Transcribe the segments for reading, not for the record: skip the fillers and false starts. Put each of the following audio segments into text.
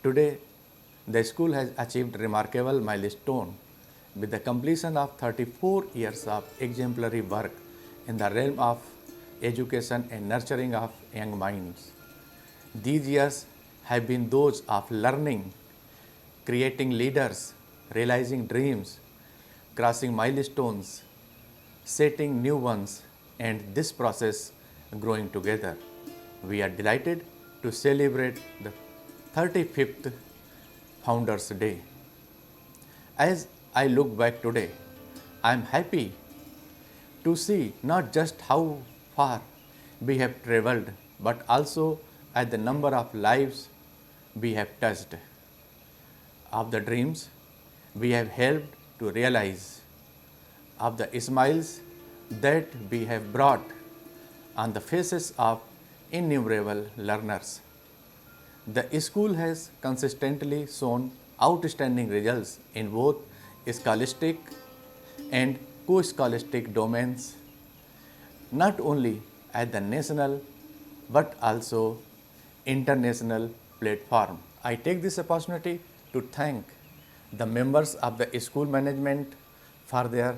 Today, the school has achieved remarkable milestone with the completion of 34 years of exemplary work in the realm of education and nurturing of young minds. These years have been those of learning, creating leaders, realizing dreams, crossing milestones, setting new ones, and this process growing together. We are delighted to celebrate the 35th Founders Day. As I look back today, I am happy to see not just how far we have traveled, but also at the number of lives we have touched, of the dreams we have helped to realize, of the smiles that we have brought on the faces of innumerable learners. The school has consistently shown outstanding results in both scholastic and co-scholastic domains, not only at the national but also international platform. I take this opportunity to thank the members of the school management for their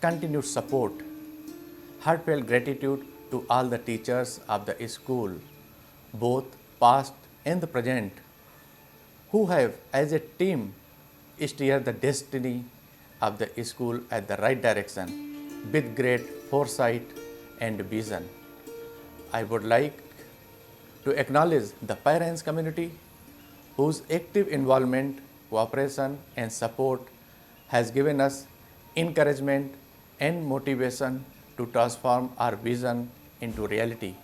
continued support. Heartfelt gratitude to all the teachers of the school, both past and the present, who have as a team steered the destiny of the school at the right direction with great foresight and vision. I would like to acknowledge the parents community whose active involvement, cooperation and support has given us encouragement and motivation to transform our vision into reality.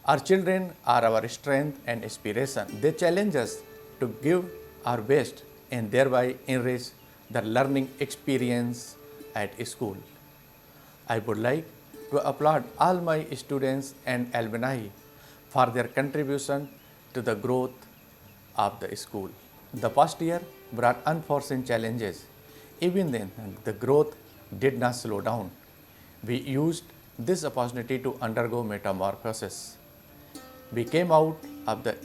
Our children are our strength and inspiration. They challenge us to give our best and thereby enrich the learning experience at school. I would like to applaud all my students and alumni for their contribution to the growth of the school. The past year brought unforeseen challenges. Even then, the growth did not slow down. We used this opportunity to undergo metamorphosis. We came out of the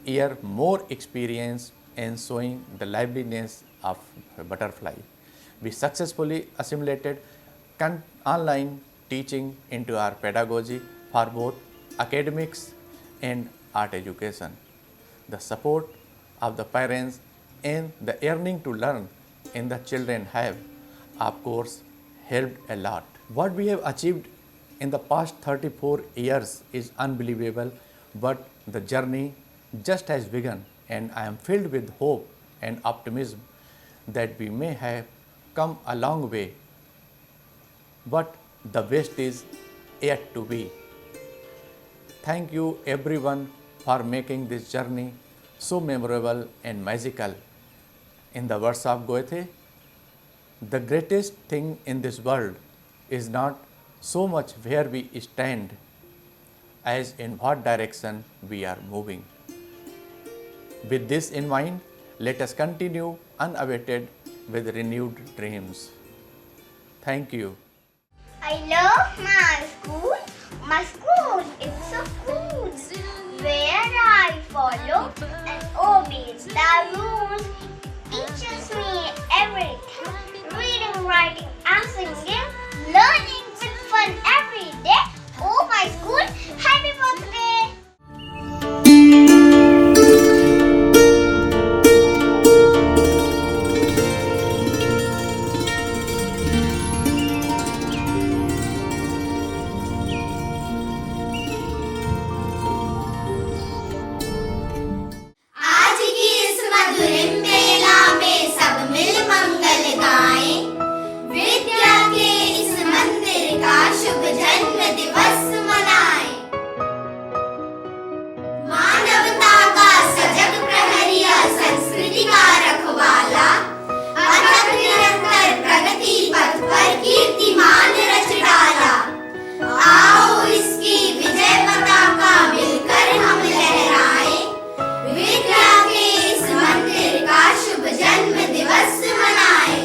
year more experienced and showing the liveliness of a butterfly. We successfully assimilated online teaching into our pedagogy for both academics and art education. The support of the parents and the yearning to learn in the children have, of course, helped a lot. What we have achieved in the past 34 years is unbelievable, but the journey just has begun, and I am filled with hope and optimism that we may have come a long way, but the best is yet to be. Thank you everyone for making this journey so memorable and magical. In the words of Goethe, the greatest thing in this world is not so much where we stand as in what direction we are moving. With this in mind, let us continue unabated with renewed dreams. Thank you. I love my school. My school is so cool. Where I follow and obey the rules. Teaches me everything. Reading, writing and singing. Learning with fun every day. Oh my school, happy birthday! आज की इस मधुर मेला में सब मिल मंगल गाएं। विद्या के इस मंदिर का शुभ जन्म दिवस मनाएं। मानवता का सजग प्रहरिया संस्कृति का रखवाला अथक निरंतर प्रगति पथ पर कीर्तिमान रच डाला। आओ इसकी विजय पताका मिलकर हम लहराएं। विद्या के इस मंदिर का शुभ जन्म दिवस मनाएं।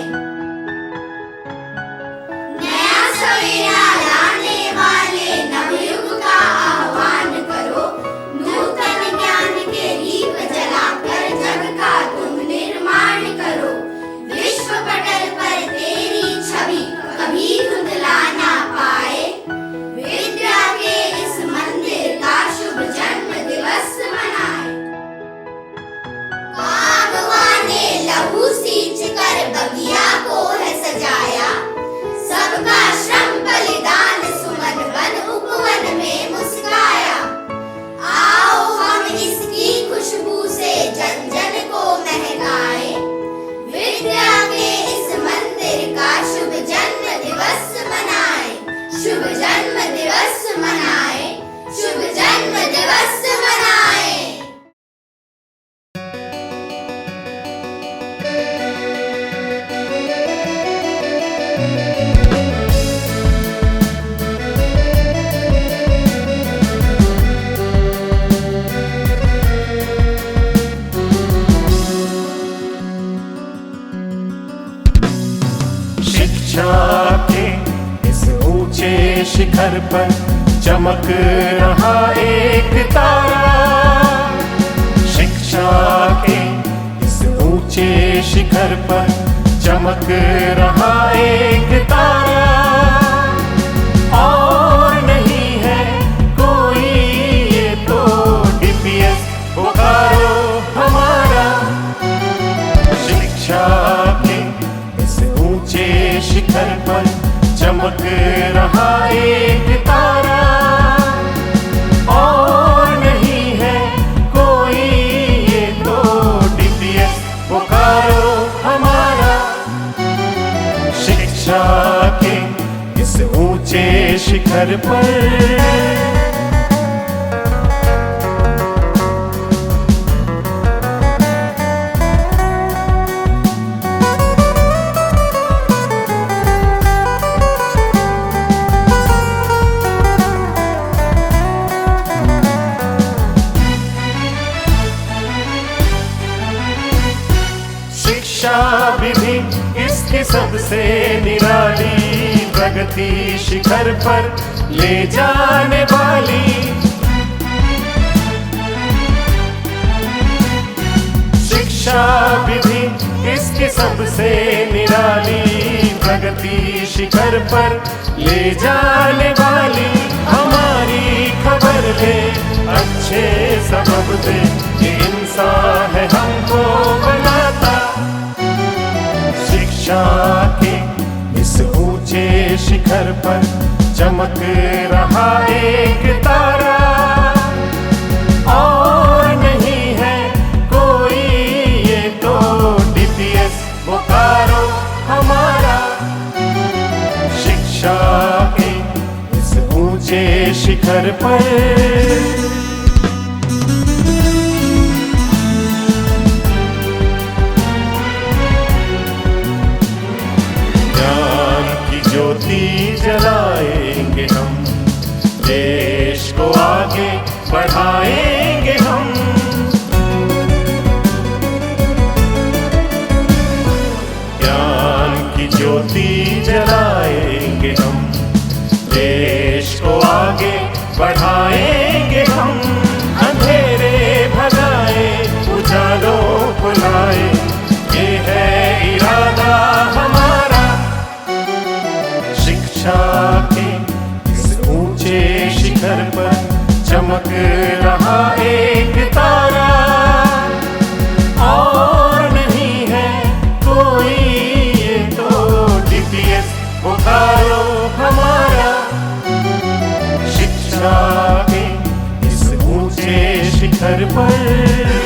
नया सवेरा लाने वाले नवयुग का आह्वान करो। नूतन ज्ञान के दीप जलाकर शिक्षा के इस ऊंचे शिखर पर चमक रहा एक तारा। शिक्षा के इस ऊंचे शिखर पर चमक रहा एक तारा। और नहीं है कोई ये तो डीपीएस बोकारो हमारा। शिक्षा के इस ऊंचे शिखर पर चमक रहा एक तारा। और नहीं है कोई ये तो डीपीएस बोकारो हमारा। शिक्षा के इस ऊंचे शिखर पर शिक्षा विधि इसकी सबसे निराली प्रगति शिखर पर ले जाने वाली। शिक्षा विधि इसकी सबसे निराली प्रगति शिखर पर ले जाने वाली। हमारी खबर ले अच्छे सबब दे, ये इंसान है हमको बनाता। शिक्षा के इस ऊंचे शिखर पर चमक रहा एक तारा। और नहीं है कोई ये तो डीपीएस बोकारो हमारा। शिक्षा के इस ऊंचे शिखर पर ज्योति जलाएंगे हम, देश को आगे बढ़ाएंगे हम। ज्ञान की ज्योति जलाएंगे हम, देश को आगे बढ़ाएंगे हम। अंधेरे भगाए उजालों को लाए, ये है इरादा हमारा। शिक्षा के इस ऊंचे शिखर पर चमक रहा एक तारा। और नहीं है कोई ये तो डीपीएस बोकारो हमारा। शिक्षा के इस ऊंचे शिखर पर